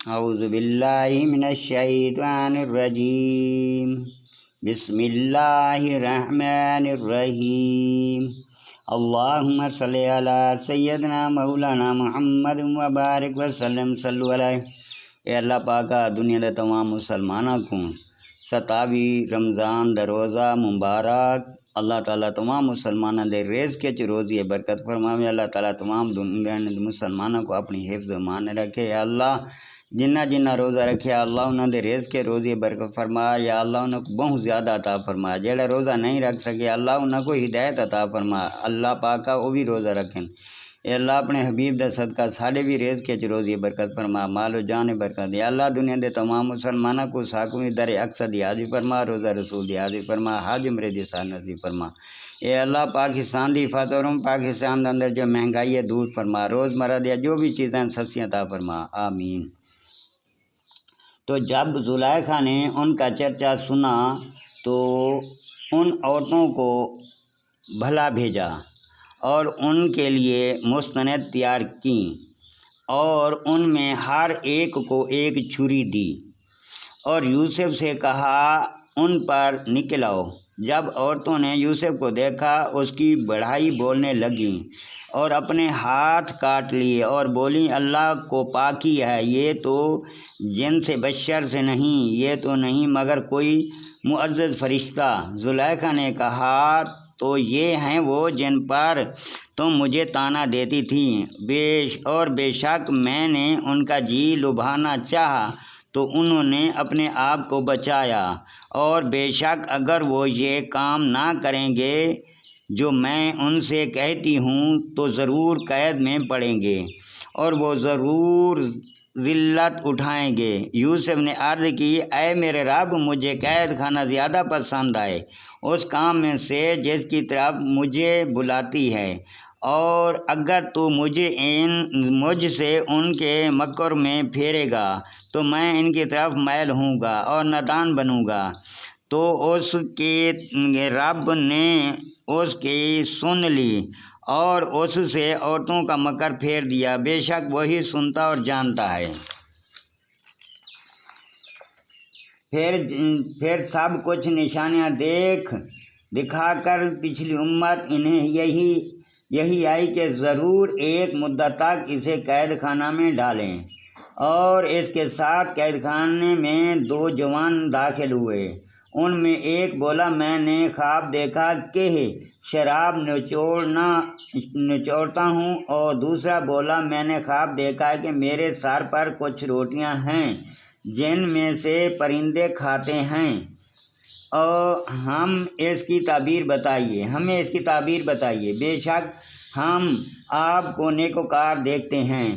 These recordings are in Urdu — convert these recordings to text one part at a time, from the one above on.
اعوذ باللہ من الشیطان الرجیم بسم اللہ الرحمن الرحیم اللہم صلی علی سیدنا مولانا محمد وبارک وسلم صلو علیہ۔ اے اللہ پاکا دنیا دے تمام مسلمانوں کو 27 رمضان دا روزہ مبارک اللہ تعالیٰ تمام مسلمانوں دے رزق کے روزی برکت فرماوے۔ اللہ تعالیٰ تمام دنیا مسلمانوں کو اپنی حفظ و امان رکھے۔ یا اللہ جنہ روزہ رکھے اللہ انہوں دے رزق کے روزی برکت فرما۔ یا اللہ انہوں کو بہت زیادہ عطا فرما۔ جڑا روزہ نہیں رکھ سکے اللہ انہوں کو ہدایت عطا فرما۔ اللہ پاکا وہ بھی روزہ رکھیں۔ اے اللہ اپنے حبیب دا صدقہ ساڑھے بھی رزق کے روزی برکت فرما، مال و جان برکت۔ یا اللہ دنیا دے تمام مسلمانوں کو ساکویں در اقصد حاضر فرما، روزہ رسول حاضر فرما، حج عمرے دی سال نصیب فرما۔ اے اللہ پاکستان دی حفاظت فرما، پاکستان دے اندر جو مہنگائی ہے دور فرما، روزمرہ دیا جو بھی چیزیں سستیاں عطا فرما، آمین۔ تو جب زلیخا نے ان کا چرچا سنا تو ان عورتوں کو بھلا بھیجا اور ان کے لیے مستند تیار کی اور ان میں ہر ایک کو ایک چھری دی اور یوسف سے کہا ان پر نکل آؤ۔ جب عورتوں نے یوسف کو دیکھا اس کی بڑھائی بولنے لگیں اور اپنے ہاتھ کاٹ لیے اور بولیں اللہ کو پاکی ہے، یہ تو جن سے بشر سے نہیں، یہ تو نہیں مگر کوئی معزز فرشتہ۔ زلیخا نے کہا تو یہ ہیں وہ جن پر تم مجھے طعنہ دیتی تھیں، بے شک میں نے ان کا جی لبھانا چاہا تو انہوں نے اپنے آپ کو بچایا، اور بے شک اگر وہ یہ کام نہ کریں گے جو میں ان سے کہتی ہوں تو ضرور قید میں پڑیں گے اور وہ ضرور ذلت اٹھائیں گے۔ یوسف نے عرض کی اے میرے رب، مجھے قید خانہ زیادہ پسند آئے اس کام میں سے جس کی طرف مجھے بلاتی ہے، اور اگر تو مجھ سے ان کے مکر میں پھیرے گا تو میں ان کی طرف میل ہوں گا اور نادان بنوں گا۔ تو اس کے رب نے اس کی سن لی اور اس سے عورتوں کا مکر پھیر دیا، بے شک وہی سنتا اور جانتا ہے۔ پھر سب کچھ نشانیاں دکھا کر پچھلی امت انہیں یہی آئی کہ ضرور ایک مدت تک اسے قید خانہ میں ڈالیں، اور اس کے ساتھ قید خانے میں 2 جوان داخل ہوئے۔ ان میں ایک بولا میں نے خواب دیکھا کہ شراب نچوڑتا ہوں، اور دوسرا بولا میں نے خواب دیکھا کہ میرے سر پر کچھ روٹیاں ہیں جن میں سے پرندے کھاتے ہیں، اور ہمیں اس کی تعبیر بتائیے، بے شک ہم آپ کو نیکوکار دیکھتے ہیں۔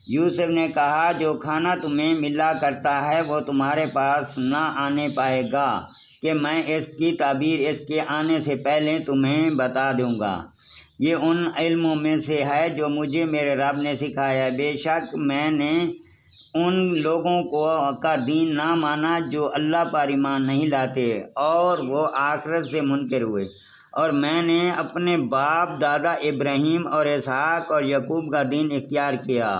یوسف نے کہا جو کھانا تمہیں ملا کرتا ہے وہ تمہارے پاس نہ آنے پائے گا کہ میں اس کی تعبیر اس کے آنے سے پہلے تمہیں بتا دوں گا۔ یہ ان علموں میں سے ہے جو مجھے میرے رب نے سکھایا۔ بے شک میں نے ان لوگوں کا دین نہ مانا جو اللہ پر ایمان نہیں لاتے اور وہ آخرت سے منکر ہوئے، اور میں نے اپنے باپ دادا ابراہیم اور اسحاق اور یعقوب کا دین اختیار کیا۔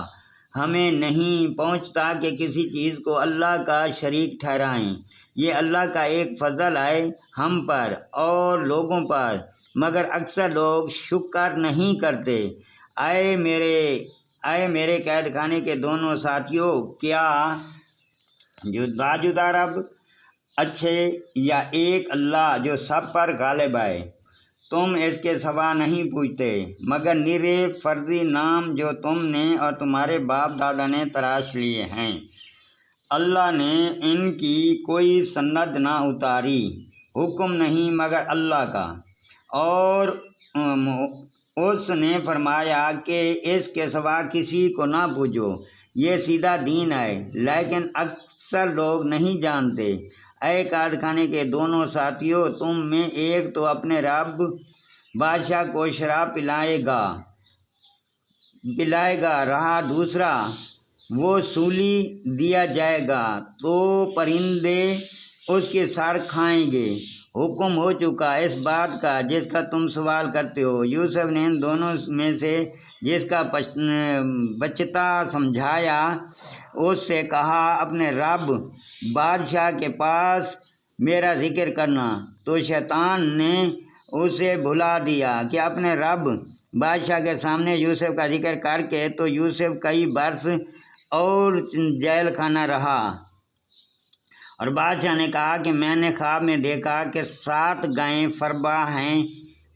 ہمیں نہیں پہنچتا کہ کسی چیز کو اللہ کا شریک ٹھہرائیں، یہ اللہ کا ایک فضل ہے ہم پر اور لوگوں پر، مگر اکثر لوگ شکر نہیں کرتے۔ اے میرے قید خانے کے دونوں ساتھیوں، کیا جدا رب اچھے یا ایک اللہ جو سب پر غالب ہے؟ تم اس کے سوا نہیں پوچھتے مگر نرے فرضی نام جو تم نے اور تمہارے باپ دادا نے تراش لیے ہیں۔ اللہ نے ان کی کوئی سند نہ اتاری، حکم نہیں مگر اللہ کا، اور اس نے فرمایا کہ اس کے سوا کسی کو نہ پوجو، یہ سیدھا دین ہے، لیکن اکثر لوگ نہیں جانتے۔ اے قید خانے کے دونوں ساتھیوں، تم میں ایک تو اپنے رب بادشاہ کو شراب پلائے گا، رہا دوسرا وہ سولی دیا جائے گا تو پرندے اس کے سر کھائیں گے۔ حکم ہو چکا اس بات کا جس کا تم سوال کرتے ہو۔ یوسف نے ان دونوں میں سے جس کا بچتا سمجھایا اس سے کہا اپنے رب بادشاہ کے پاس میرا ذکر کرنا، تو شیطان نے اسے بھلا دیا کہ اپنے رب بادشاہ کے سامنے یوسف کا ذکر کر کے تو یوسف کئی برس اور جیل خانہ رہا۔ اور بادشاہ نے کہا کہ میں نے خواب میں دیکھا کہ 7 گائیں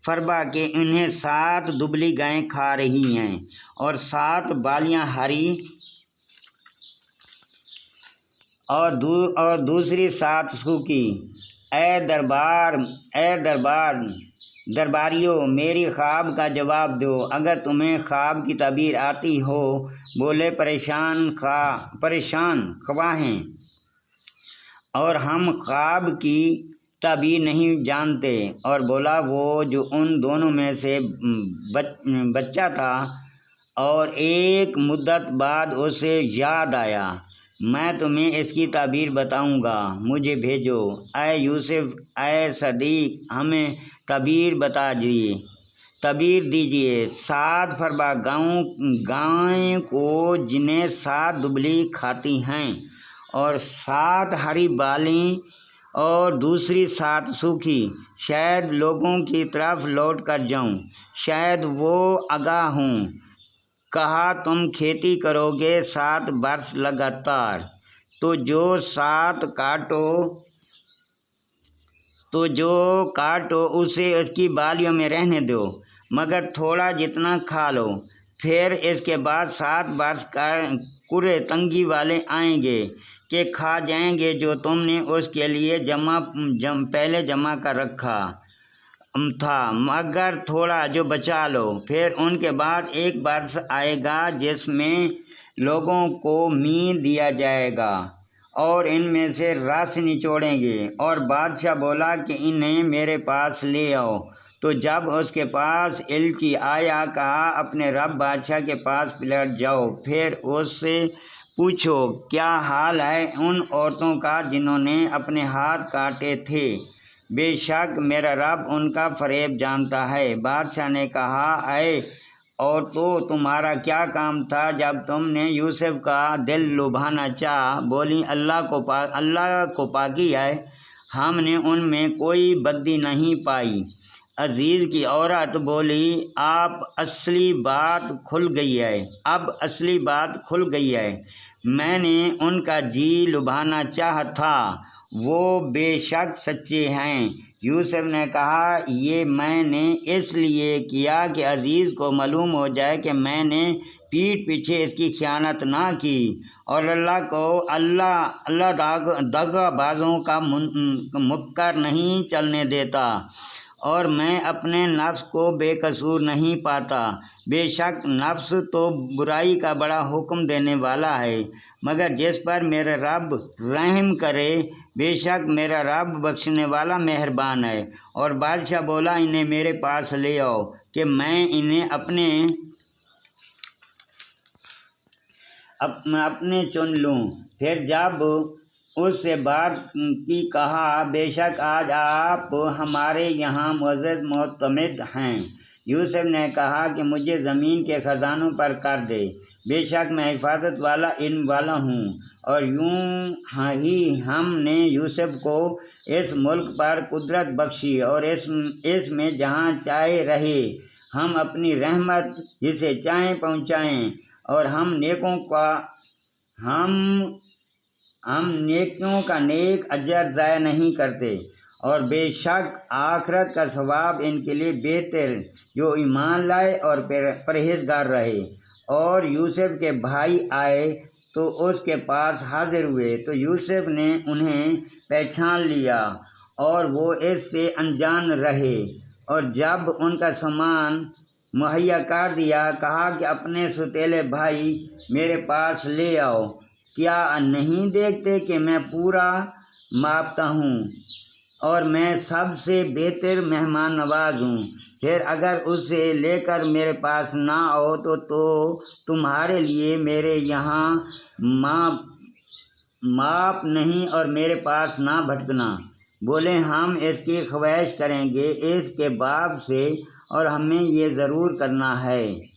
فربا کے انہیں 7 دبلی گائیں کھا رہی ہیں اور 7 بالیاں ہری اور دوسری 7 سوکھی۔ اے درباریوں میری خواب کا جواب دو، اگر تمہیں خواب کی تعبیر آتی ہو۔ بولے پریشان خواہ ہیں اور ہم خواب کی تعبیر نہیں جانتے۔ اور بولا وہ جو ان دونوں میں سے بچہ تھا اور ایک مدت بعد اسے یاد آیا، میں تمہیں اس کی تعبیر بتاؤں گا، مجھے بھیجو۔ اے یوسف اے صدیق ہمیں تعبیر دیجیے۔ 7 فربا گائیں کو جنہیں 7 دبلی کھاتی ہیں اور 7 ہری بالیں اور دوسری 7 سوکھی، شاید لوگوں کی طرف لوٹ کر جاؤں، شاید وہ آگاہ ہوں۔ کہا تم کھیتی کرو گے 7 برس لگاتار، تو جو کاٹو اسے اس کی بالیوں میں رہنے دو، مگر تھوڑا جتنا کھا لو۔ پھر اس کے بعد 7 برس کرے تنگی والے آئیں گے کہ کھا جائیں گے جو تم نے اس کے لیے پہلے جمع کر رکھا تھا، مگر تھوڑا جو بچا لو۔ پھر ان کے بعد 1 برس آئے گا جس میں لوگوں کو مین دیا جائے گا اور ان میں سے رس نچوڑیں گے۔ اور بادشاہ بولا کہ انہیں میرے پاس لے آؤ۔ تو جب اس کے پاس ایلچی آیا کہا اپنے رب بادشاہ کے پاس پلٹ جاؤ، پھر اس سے پوچھو کیا حال ہے ان عورتوں کا جنہوں نے اپنے ہاتھ کاٹے تھے، بے شک میرا رب ان کا فریب جانتا ہے۔ بادشاہ نے کہا اے عورتوں تمہارا کیا کام تھا جب تم نے یوسف کا دل لبھانا چاہا؟ بولی اللہ کو پاکی ہے، ہم نے ان میں کوئی بدی نہیں پائی۔ عزیز کی عورت بولی اب اصلی بات کھل گئی ہے، میں نے ان کا جی لبھانا چاہا تھا، وہ بے شک سچے ہیں۔ یوسف نے کہا یہ میں نے اس لیے کیا کہ عزیز کو معلوم ہو جائے کہ میں نے پیٹھ پیچھے اس کی خیانت نہ کی، اور اللہ دغا بازوں کا مکر نہیں چلنے دیتا، اور میں اپنے نفس کو بے قصور نہیں پاتا۔ بے شک نفس تو برائی کا بڑا حکم دینے والا ہے، مگر جس پر میرا رب رحم کرے، بے شک میرا رب بخشنے والا مہربان ہے۔ اور بادشاہ بولا انہیں میرے پاس لے آؤ کہ میں انہیں اپنے چن لوں۔ پھر جب اس سے بات کی کہا بے شک آج آپ ہمارے یہاں معزز معتمد ہیں۔ یوسف نے کہا کہ مجھے زمین کے خزانوں پر کر دے، بے شک میں حفاظت والا علم والا ہوں۔ اور یوں ہی ہم نے یوسف کو اس ملک پر قدرت بخشی اور اس میں جہاں چاہے رہے، ہم اپنی رحمت جسے چاہیں پہنچائیں، اور ہم نیکیوں کا نیک اجر ضائع نہیں کرتے۔ اور بے شک آخرت کا ثواب ان کے لیے بہتر جو ایمان لائے اور پرہیزگار رہے۔ اور یوسف کے بھائی آئے تو اس کے پاس حاضر ہوئے، تو یوسف نے انہیں پہچان لیا اور وہ اس سے انجان رہے، اور جب ان کا سامان مہیا کر دیا کہا کہ اپنے سوتیلے بھائی میرے پاس لے آؤ، کیا نہیں دیکھتے کہ میں پورا مانپتا ہوں اور میں سب سے بہتر مہمان نواز ہوں؟ پھر اگر اسے لے کر میرے پاس نہ آؤ تو تمہارے لیے میرے یہاں ماپ نہیں اور میرے پاس نہ بھٹکنا، بولے ہم اس کی خواہش کریں گے اس کے باب سے اور ہمیں یہ ضرور کرنا ہے۔